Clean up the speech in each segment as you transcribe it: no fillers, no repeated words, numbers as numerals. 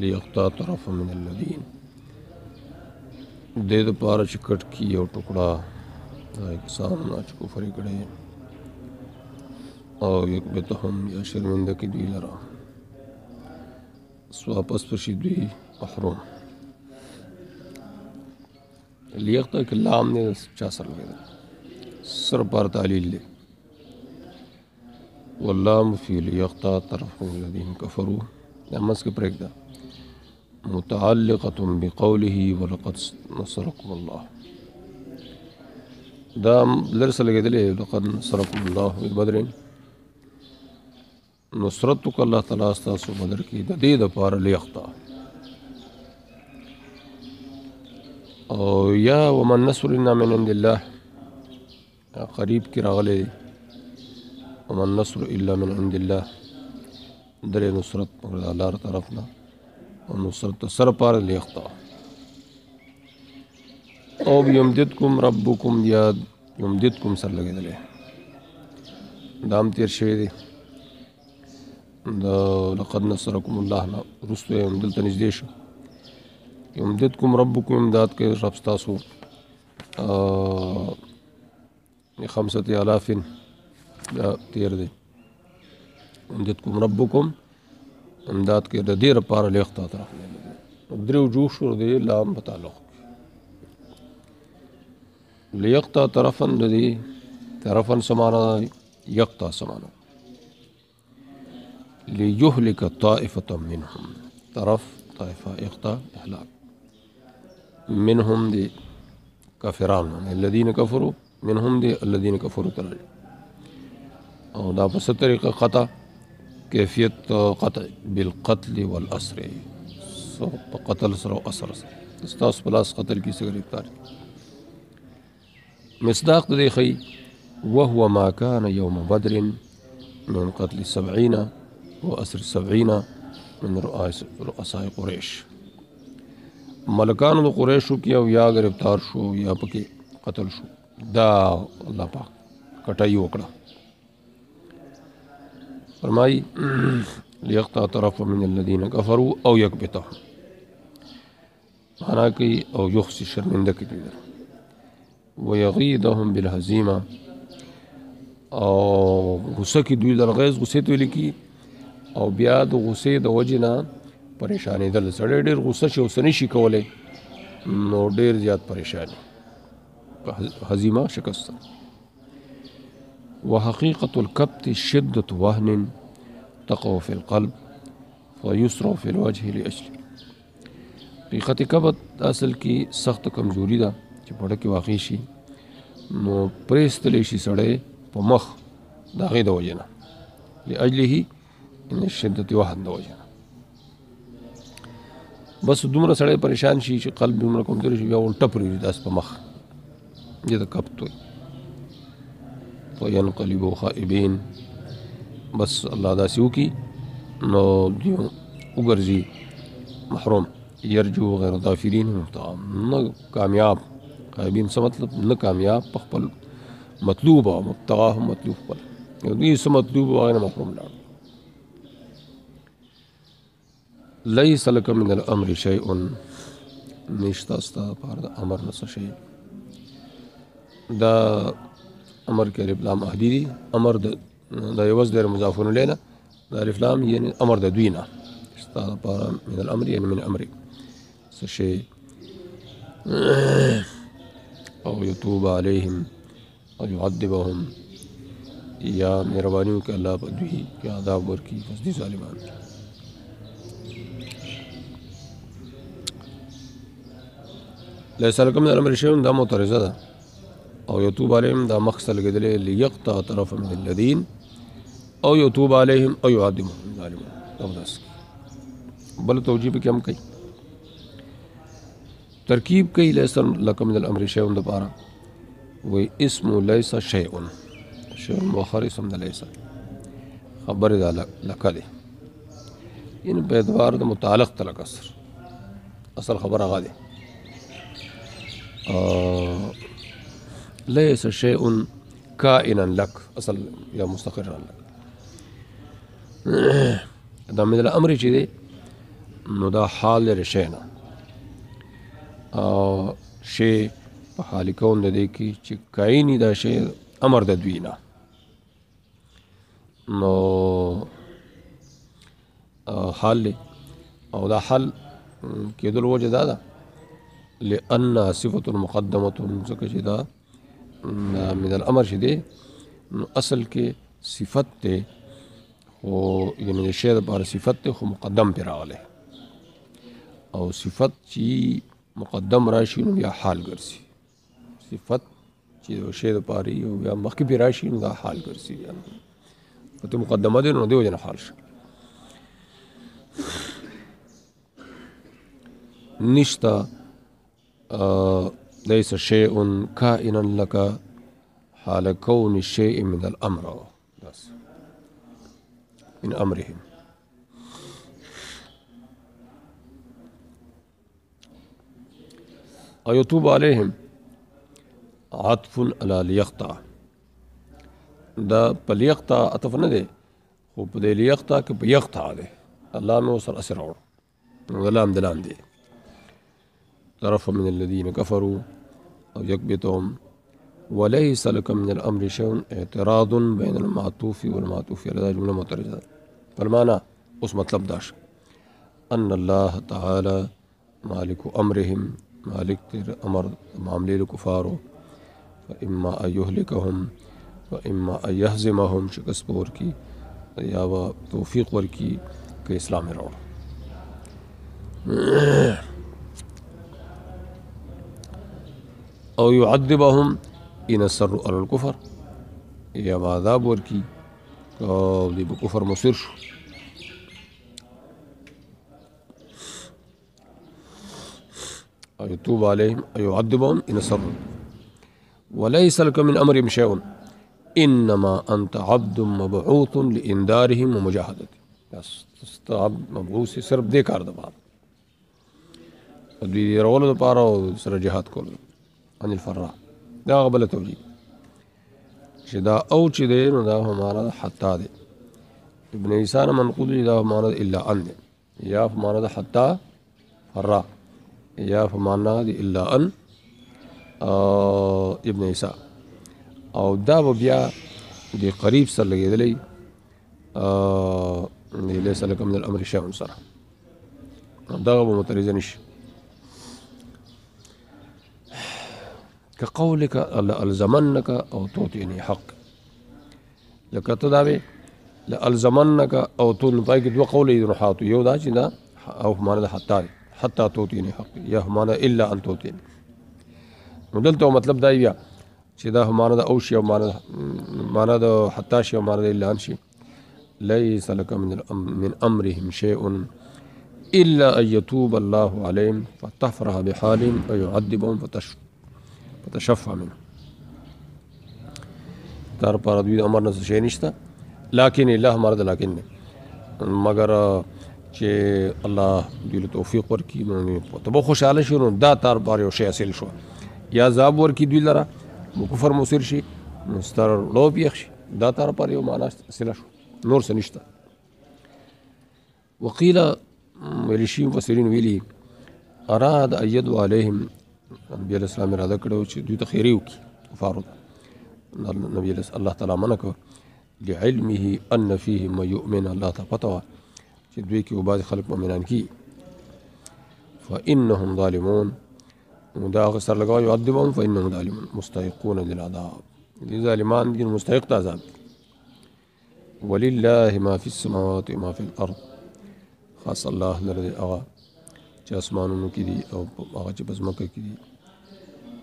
لیقطع طرف من الذین دې دپاره چې کټ کي یو ټوکړه دا کسانو نه چې کفر یې کړی او یکبتهم یا شرمنده کړي دوی لره واپس پشي دوی محروم لیقطع کې لام نه چا سره لګېدل سر پر تعلیل دی واللام فی لیقطع طرف من الذین کفروا دا مس کې پرېږده متعلقة بقوله ولقد نصركم الله دا لرسه لګېدلې لقد نصركم الله ببدر نصرت کو الله تعالی ستاسو بدر کې د دې دپاره لیقطع او یا ومن نصر الا من عند الله قریب کې راغلی ومن نصر الا من عند الله درې نصرت د الله طرف نه او نصرت سر پار لیقطع او یمددکم ربکم یا یمددکم سر لګېدلی دام تیر شوی دی د لقد نصرکم الله نه وروسته یې دلته نږدې شو یمددکم ربکم امداد کوي رب ستاسو 5000 دا تیر دی یمددکم ربکم امداد کې د دې لپاره لیقطع طرف نه درې وجوه شو د لام په تعلق لیقطع طرفا د دې طرفا سمانا یقطع سمانا لیهلک طائفة منهم طرف طائفة اقطع اهلاك منهم دي کافران الذين كفروا منهم دي الذين كفروا ترى او دا په څه طریقه قطع کیفیت قطع بالقتل والاسر سو په قتل سره او اسر سره استاس پلاس قتل کی سره گرفتار مصداق دې خي وهو ما كان يوم بدر من قتل 70 واسر 70 من رؤساء قریش ملکانو د قریشو کې او یا گرفتار شو یا پکې قتل شو دا الله پاک کټای وکړه فرمائی لیقطع طرف من الذین کفروا او یکبتهم مانا کوي او یخسی شرمنده کړي ویغیدهم بالهزیمه او غصه کې دوی لرغیز غصې ته لیکي او بیا د غصې د وجې نه پریشانېدل سړی ډېر غصه چې اوس نشي کولی نو ډېر زیات پریشاني هزیمه شکست وحقيقة الكبت شدة وهن تقع في القلب ويسرع في الوجه لأجله حقیقت کبت اصل کی سخت کمزوری ده چې پړه کې واقع شي نو پرېستلی شي سړی په مخ د هغې د وجې نه لأجله ان شدت وهن د وجې نه بس دومره سړی پریشان شي چې قلب دومره کمزوری شي بیا الټه پرېږدي داسې په مخ دې ته کبت وایي وینقلبوا خائبین بس الله داسې وکړي نو دوی وګرځي محروم یرجو غیر ظافرین مبتغا نه کامیاب خائبین څه مطلب نه کامیاب په خپل مطلوب او مبتغا هم مطلوب خپل دوی څه مطلوب او هغې نه محروم لاړ لیس لک من الامر شیء نشته ستا لپاره د امر نه څه شی دا امر کې الف لام اهدی دي امر د یوز د مضافون الینا د الف لام یعنی امر د دوی نه ستا لپاره من الامر یعنی من امر څه شی او یتوب علیهم او یعذبهم یا مهرباني وکړي الله په دوی کې عذاب ورکړي بس دي ظالمان لیس لک من الامر شیء دا معترضه ده او یتوب علیهم دا مخص لګېدلې لیقطع طرف من الذین او یتوب علیهم او یعذبهم ظالمان او داس بل توجیه کې هم کوي ترکیب کوي لیس لک من الامر شیء د پاره وی اسم لیس شیء شیء مؤخر اسم د لیس خبر دا لک دی ان په اعتبار د متعلق تلک اصل خبر هغه دی ليس شيء كائنا لك اصل یا مستقرا لك دا من الامر چې دی نو دا حال لري شی نه شی په حال کون د دې کې چې کایني دا شی امر د دوی نه نو حال او دا حل کېدل وجه دا ده لأن صفة مقدمة ځکه چې دا من الامر چې دی نو اصل کې صفت دی خو یعنې د شی دپاره صفت دی خو مقدم پرې راغلی او صفت چې مقدم راشي نو بیا حال ګرځي صفت چې د شی دپاره او بیا مخکې پرې راشي نو دا حال ګرځي ته مقدمه دی نو دې وجه نه حال شي نشتا ليس شيء كائنا لك حال كون الشيء من الأمر بس من أمرهم أيتوب عليهم عطف على ليقطع دا پلیقطع عطف نه دی خو په دې لیقطع کې په یقطع دی الله نو سر اثر اور غلام دلام دی طرف من الذين كفروا او يكبتهم وليس لك من الامر شيء اعتراض بين المعطوف والمعطوف على جمله مترجمه فالمعنى اس مطلب داش ان الله تعالى مالك امرهم مالك تر امر معاملې الكفار فاما ان يهلكهم واما ان يهزمهم شکست ورکی یا توفیق ورکی کہ اسلام راوړ او يعذبهم ان اصروا على الكفر یا عذاب ورکی او دی کفر مصر شو او يتوب عليهم او يعذبهم ان اصروا وليس لك من امرهم شيء انما انت عبد مبعوث لانذارهم ومجاهدتهم بس عبد مبعوث صرف دې کار د بعد دوی رولو لپاره او سره جهاد کول عن الفراء دا غبله توجيه چې دا او چې دی نو دا همارا حتا دی ابن عیسان منقول دا همارا الا ان دی یا همارا حتا فراء یا همارا دی الا ان ابن عیسا او دا بیا دی قریب سره لګېدلی ليس لك من الامر شيء سره دغه به مترجم نشي كقولك لألزمنك او توتيني حق لك تداوي لألزمنك او تو پای کې دوه قول دي روحات یو دا چې دا او معنا حتى توتيني حق یا معنا الا ان توتيني دلته مطلب دا بیا چې دا معنا د او شی او معنا د حتا شی او معنا د الا ان شي ليس لك من امرهم شيء الا ان يتوب الله عليهم فتفرح بحالهم ويعذبهم فتشفع منه تر پر دوی امر نه شي نشته لكن الله مرد لكن مگر چې الله دې توفیق ورکړي نو ته به خوشاله شې نو دا تر پر یو شی حاصل شو یا عذاب ورکړي دوی لره کفر مصر شي نو ستر لو پیښ شي دا تر پر یو معنا حاصل شو نور څه نشته وقيل ولشي مفسرين ویلي اراد ان يدعو عليهم نبی علیہ السلام اراده کړو چې دوی ته خیری وکړي کفارو ته نبی علیہ الله تعالی منع کړ لعلمه ان فيه ما يؤمن الله ته پته وه چې دوی کې بعض خلک مؤمنان کی فانهم ظالمون دا هغه سره لګوي يعذبهم فانهم ظالمون مستحقون للعذاب دي ظالمان دي مستحق د عذاب ولله ما في السماوات وما في الارض خاص الله لري هغه چې اسمانونو کې دي او هغه چې بزمکه کې دي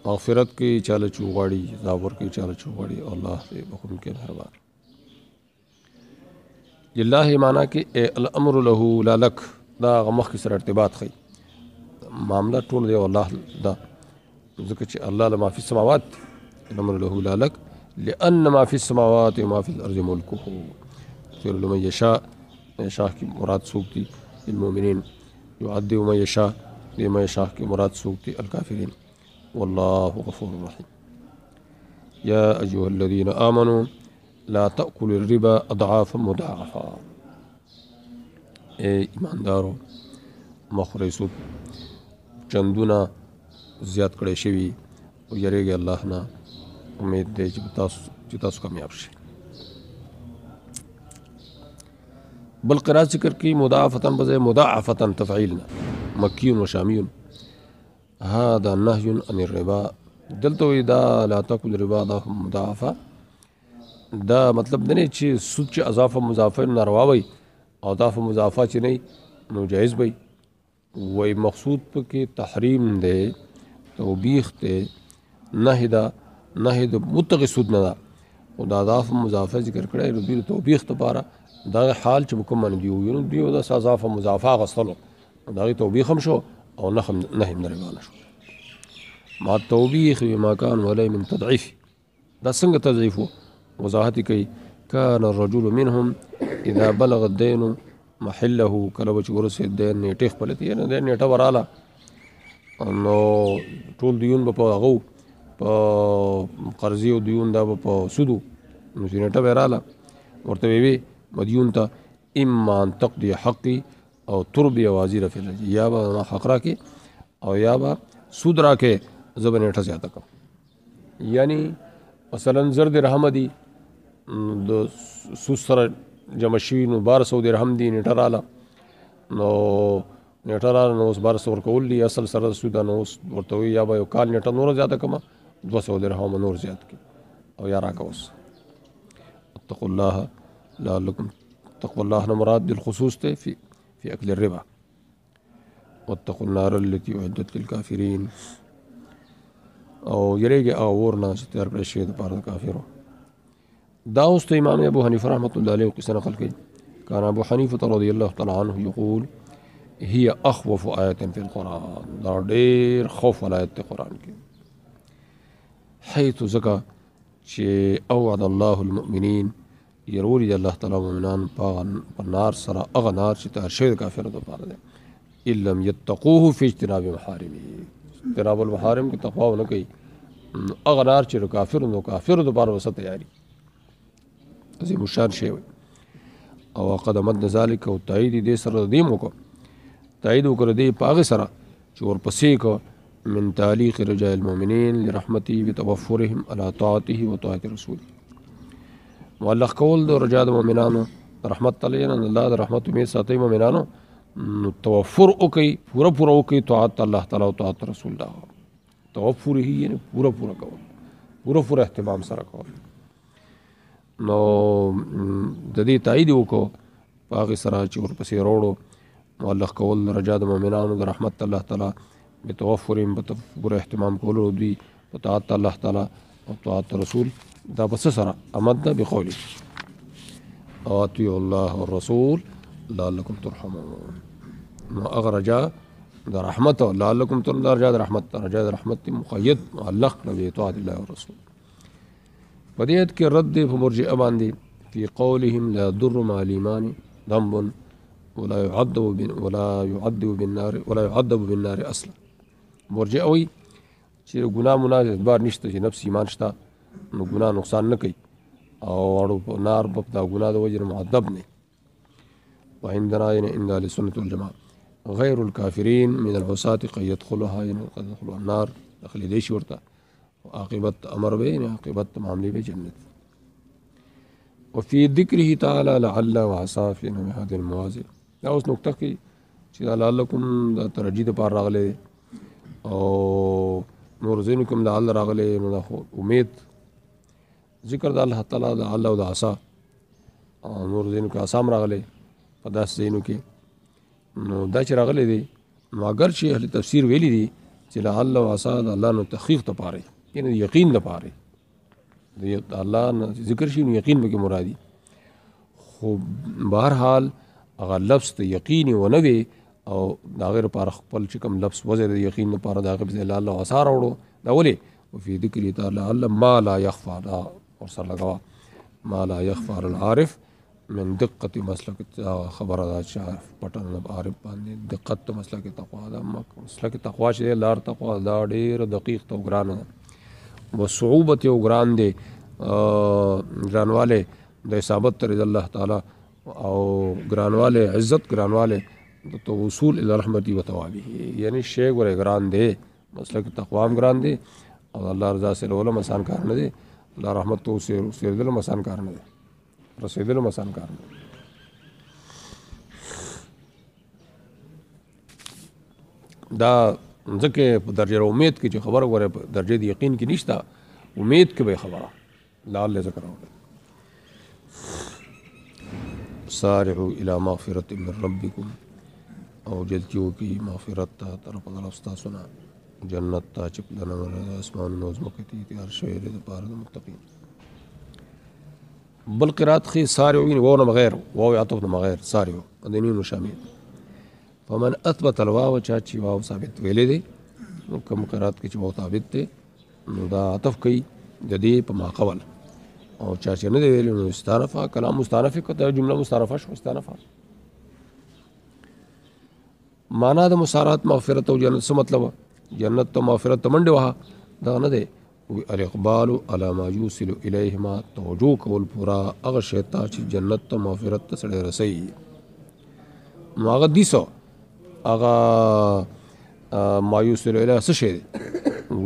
مغفرت کې چاله چوغاړي زاور کې چاله چوغاړي الله دې بخون کې مهربان لله معنا کې الامر له لا لك دا غمخ سره ارتباط خي معاملہ ټول دی الله دا ځکه چې الله لما في السماوات الامر له لا لك لان ما في السماوات وما في الارض ملكه لمن يشاء کی مراد سوکتی المؤمنین يعذب من يشاء لمن يشاء کی مراد سوکتی الكافرين والله غفور رحيم يا ايها الذين امنوا لا تأكلوا الربا اضعافا مضاعفا اے ایماندارو مخورئ سود چندونه زیات کړی شوي او یریږي الله نه امید دی چې تاسو کامیاب شئ. بل قرات ذکر کی مضاعفتن بځای مضاعفتن تفعیلنا مکی و شامی هذا نهی عن الربا دلته وی دا لا تاکل ربا دا مضاعفه دا مطلب نه چې سود چې اضافه مضافه ناروا وي او اضافه مضافه چې نه نو جایز وي وای مقصود پکې تحریم دی توبیخ دی نهی دا نهی د متقی سود نه دا او دا اضافه مضافه ذکر کړی نو د توبیخ لپاره دا حال چې کوم باندې دی نو دی دا اضافه مضافه غسلو دا توبیخ هم شو او نه هم نه شو مع التوبیخ بما كان ولی من تضعیف دا څنګه تضعیف وضاحت کوي كان الرجل منهم اذا بلغ الدين محله کله چې ورسې دین نیټه خپلتي نه دین نیټه وراله نو ټول دیون په هغه په قرضې او دیون دا په سودو نو چې نیټه وراله ورته وی مدیون ته اما ان تقضي حقي او تربي وزير في الرجل یا به حق راکې او یا به سود راکې زبر نیټه زیاته کوم یعنی مثلا زر درهم دي د سود سره جمع شوي نو 1200 درهم دي نیټه راله نو نیټه راله نو اوس 1200 ورکول دي اصل سره سود نو اوس ورته وي یا به یو کال نیټه نور زیاته کوم 200 درهم نور زیات کړي او یا راکه اوس اتقوا الله لعلكم تقوى الله نه مراد بالخصوص ته في اكل الربا واتقوا النار التي اعدت للكافرين او یریږي او ورنا چې تیار کړی شوی د پاره د کافرو. دا اوس ته امام ابو حنیفه رحمۃ اللہ علیہ قصه نقل کړي کان ابو حنیفه رضی الله تعالی عنه یقول هي اخوف آیت فی القرآن دا ډیر خوف آیت قرآن کې حيث زکا چې اوعد الله المؤمنین يروري الله تعالی مؤمنان په نار سره اغه نار چې تیار شوی د کافرو د پاره ده ان لم يتقوه في اجتناب محارمه اجتناب المحارم کې تقوا نه کوي اغه نار چې کافرو د پاره وسه تیاری عظیم الشان شی وي او قدمت ذلك او تایید دې سره دې موکو تایید وکړه دې پاغه سره چې ورپسې کو من تعلیق رجاء المؤمنین لرحمته بتوفرهم على طاعته وطاعة رسوله معلق کول د رجاء د مؤمنانو رحمت تعالی نه الله د رحمت امید ساتي مؤمنانو نو توفر وکي پورا وکي طاعت الله تعالی او طاعت رسول الله توفر هي یعنی پورا کول پورا اهتمام سره کول نو د دې تایید وکړو په هغه سره چې ورپسې وروړو معلق کول رجا د مؤمنانو د رحمت الله تعالی به توفرهم په پوره اهتمام کولو دوی په طاعت الله تعالی او طاعت رسول دا بس سره امد بقوله اطیعوا الله والرسول لعلکم ترحمون نو هغه رجا د رحمت لعلکم ترحمون رجا د رحمت مقید معلق به طاعت الله والرسول. بدیت کې رد په مرجئه باندې فی قولهم لا ضر مع الايمان ذنب ولا يعذب بالنار اصلا. مرجئه وی چې ګناه مناسب بار نشته چې نفس ایمان شته نو ګناه نقصان نه کوي او اړو نار په دا ګناه د وجه معذب نه. وعندنا عند اهل السنه والجماعه غیر الكافرين من العصاة قد يدخلها قد يدخلوا النار داخل دې شورته عاقبت امر به عاقبت معاملې به جنت. وفي ذكره تعالى لعل وعسى في هذه المواضع دا اوس نقطه کې چې لعلکم د ترجید پر راغله او نور زینکم لعل راغله نو امید ذکر د الله تعالی د الله او د عسى نور زینکم اسام راغله په داس زینو کې نو دا چې راغله دي نو اگر چې اهل تفسیر ویلي دي چې لعل وعسى د الله نو تخفیف ته پاره یعنی یقین د پاره د الله ذکر شي یقین به مرادي خو بهر حال هغه لفظ ته یقیني ونه وي او دا غیر پر خپل چې کوم لفظ وزر د یقین لپاره دا غو الله الله وسار وړو دا ولي او په ذکر تعالی الله ما لا يخفى دا اور سره لگاوا ما لا يخفى العارف من دقت مسلک خبر دا شاف پټن عارف باندې دقت مسلک تقوا دا مسلک تقوا چې لار تقوا دا ډیر دقیق تو ګران وصعوبت او ګران دي ګرانواله د اصابت تر الله تعالی او ګرانواله عزت ګرانواله تو وصول الى رحمتي و ثوابه یعنی شی ګوره ګران دی مسلک تقوا هم ګران دی او الله رضا سره ولهم آسان کار نه دی الله رحمت تو رسېدل هم آسان کار نه دی رسېدل هم آسان کار نه دی دا ځکه په درجه امید کې چې خبره وره په درجه د یقین کې نشته امید کې به خبره لعل ذکر وکړه سارعوا الى مغفرة من ربكم او جلتیو کی مغفرت تا طرف الاستا سنا جنت تا چپ دنا اسمان نوزمکتی تیار شویر د پاره د متقین بل قرات خي سارعوا وونه بغیر واو عطف بغیر سارعوا دنين شامل فمن اثبت الواو چا چی واو ثابت ویلې دي کوم قرات کې چې واو ثابت دي نو دا عطف کوي د دې په ما قول او چا چې نه دی ویلې نو مستانفه کلام مستانفه کته جمله مستانفه شو مستانفه معنا د مسارات مغفرت او جنت څه مطلب جنت ته مغفرت ته منډه وها دا نه دی الاقبال على ما يوصل اليهما توجه کول پورا هغه شیطان چې جنت ته مغفرت ته سره رسي هغه دیسو هغه ما يوصل اليه څه شي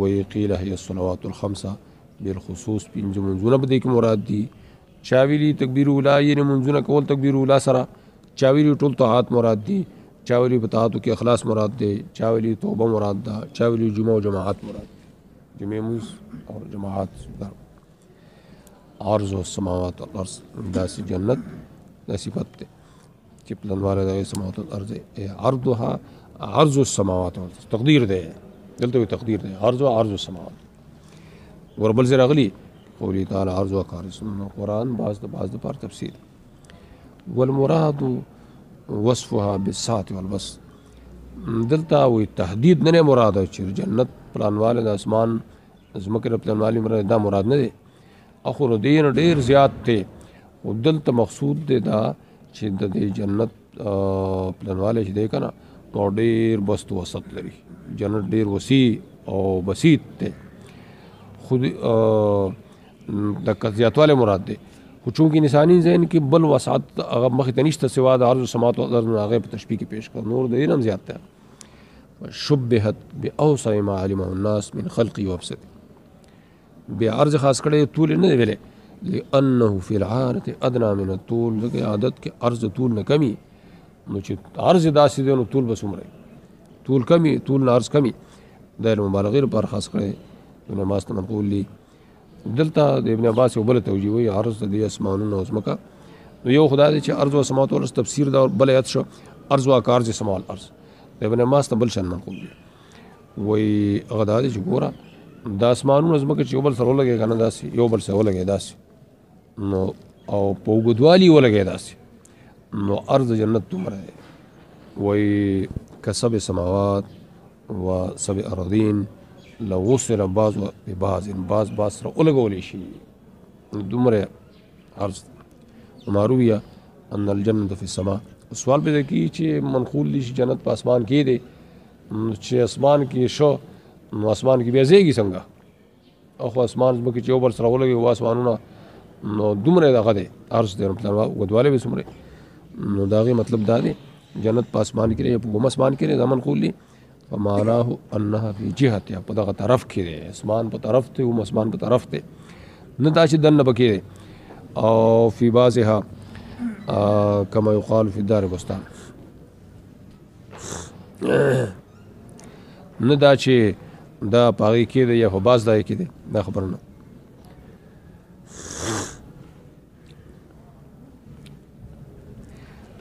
وی قیل هي الصلوات الخمسه بالخصوص پنځه منځونه به د کې مراد دي چاویلی تکبیر اولا یې منځونه کول تکبیر اولا سره چاویلی ټول طاعات مراد دي چاویلی په طاعتو کې اخلاص مراد دی چاویلی توبه مراد ده چاویلی جمعه او جماعت مراد جمعه موس او جماعت عرض السماوات والارض داسې جنت دا صفت ده چې پلانواله د سماوات والارض عرضها عرض السماوات والارض تقدیر ده دلته تقدیر ده عرض السماوات وربل زر اغلی قولی تعالی عرض و کار سنن قرآن بعض پر تفسیر والمراد وصفها بالساعة والبس دلتا وی تحدید نه مراد چې جنت پلانواله د اسمان زمکه پلانواله مراد دا مراد نه دی اخر دین ډیر زیات ته او دلته مقصود دی دا چې د جنت پلانواله چې دی کنه ډیر بست وسط لري جنت ډیر وسیع او بسیط ته خود د زیاتواله مراد دی خو چونکې انساني ذهن کې بل وسعت هغه مخې ته نشته سوا د عرض سماوات او الارض هغه په تشبیه کې پیش کړ نور د علم زیات ده شبهت باوسع ما علمه الناس من خلقه وابسطه بیا عرض خاص کړي طول نه ویلې لانه فی العاده ادنى من الطول لکه عادت کې عرض طول نه کمی نو چې عرض داسې دی نو طول بس عمره طول کمی طول نه عرض کمی د مبالغه پر خاص کړي ابن عباس ته منقول لي دلته د ابن عباس یو بل توجیه وي عرض د اسمانونو او ځمکه نو یو خدای دی چې عرض او سماوات ولس تفسیر دا بل ایت شو عرض او کار چې سماوات عرض د ابن عباس ته بل شان منقول دي وای هغه دا چې ګوره د اسمانونو ځمکه چې یو بل سره ولګي کنه داسې یو بل سره ولګي داسې نو او په وګدوالي ولګي داسې نو عرض جنت تمره وای کسب سماوات و سب ارضین لو وصل بعض ببعض بعض سره ولګول شي دومره عرض معرویه ان الجنه فی السماء سوال به کی چې منقول دي جنت په اسمان کې دی چې اسمان کې شو نو اسمان کې بیا زیږي څنګه او اسمان زمکه چې اوبر سره ولګي و اسمانونه نو دومره دغه دی عرض دی مطلب غدواله به سمره نو داغه مطلب دا دی جنت په اسمان کې دی په کوم اسمان کې دی زمون قولی فمعناه انها فی جهه په دغه طرف کې دی اسمان په طرف ته او اسمان په طرف ته نه دا چې دنه بکې او فی بعضها کما یقال فی دار بستان نه دا چې دا پاغي کې دی یا په باز دای کې دی دا خبر نه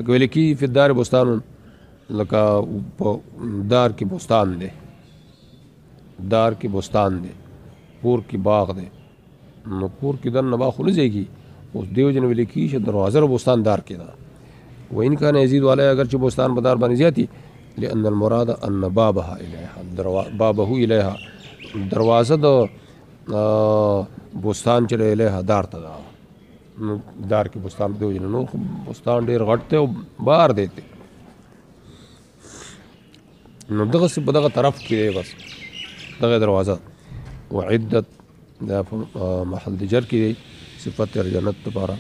ویل کی فی دار بستان لکه دار کې بستان دی دار کې بستان دی پور کې باغ دی نو پور کې دن نبا خو نه ځایږي اوس دیو جن ویل کی چې دروازه بستان دار کې دا وین کان یزید والا اگر چې بستان بدار باندې زیاتی لأن المراد ان بابها الیها بابه الیها دروازه د بستان چې الیها دار ته دا دار کې بستان دیو جن نو بستان ډیر غټ ته او بار دیته نو دغه څه په دغه طرف کې بس دغه دروازه وعدت دا محل د جر کې صفت جنت لپاره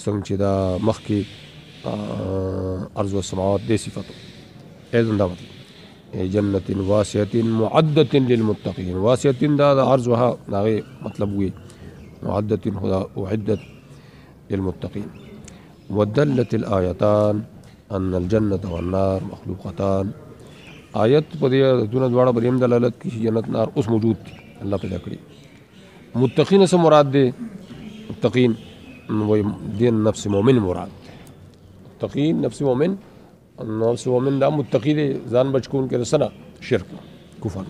څنګه چې دا مخ کې عرض السماوات دې صفته ایضا دا مطلب جنت واسعۃ معدۃ للمتقین، واسعۃ دا عرضها هغه مطلب وي، معدۃ خدا اعدت للمتقین. ودلت الآیتان ان الجنة والنار مخلوقتان، آیت په دې دونه دواړه بریم دلالت کوي چې جنت نار اوس موجود دي، الله پیدا کړي. متقین سره مراد دي متقین وای دین نفس مؤمن مراد ده. متقین نفس مؤمن، نفس مؤمن دا متقی دی ځان بچکون کې رسنه شرک کفر.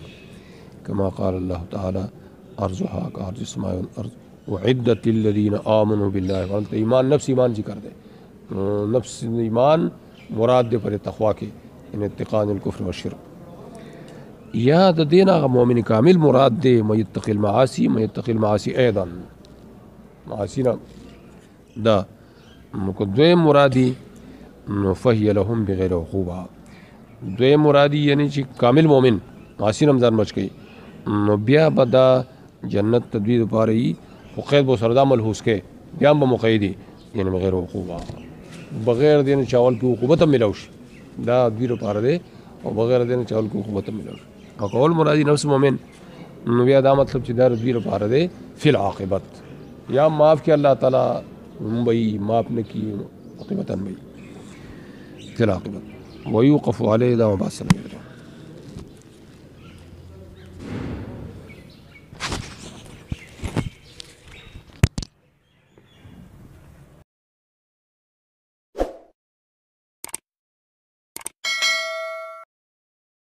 کما قال الله تعالی ارضها کارض السماء والارض اعدت للذین آمنوا بالله. وانت ایمان نفس ایمان ذکر دے، نفس ایمان مراد دے پر تقوا کے ان اتقان الکفر والشرک. یا د دین هغه مؤمن کامل مراد دے من یتقی المعاصی، من یتقی المعاصی ایضا معاصینا دا دویم مرادی فهی لهم بغیر عقوبہ. دویم مرادی یعنی چې کامل مؤمن معاصی رمضان بچ گئی نو بیا به دا جنت تدوید پاره ای خو قید به سره دا ملحوظ کې بیا به مقیدی یعنی بغیر عقوبہ، بغیر دین چاول کی عقوبت ملو شي دا دوی پاره دی، او بغیر دین چاول کی عقوبت ملو شي. او قول مرادی نفس مؤمن نو بیا دا مطلب چې دا دوی پاره دی فی العاقبت، یا معاف کی الله تعالی بھئی معاف نہ کی عاقبتاً بھئی فی العاقبت. ویوقف علیہ دا مباسل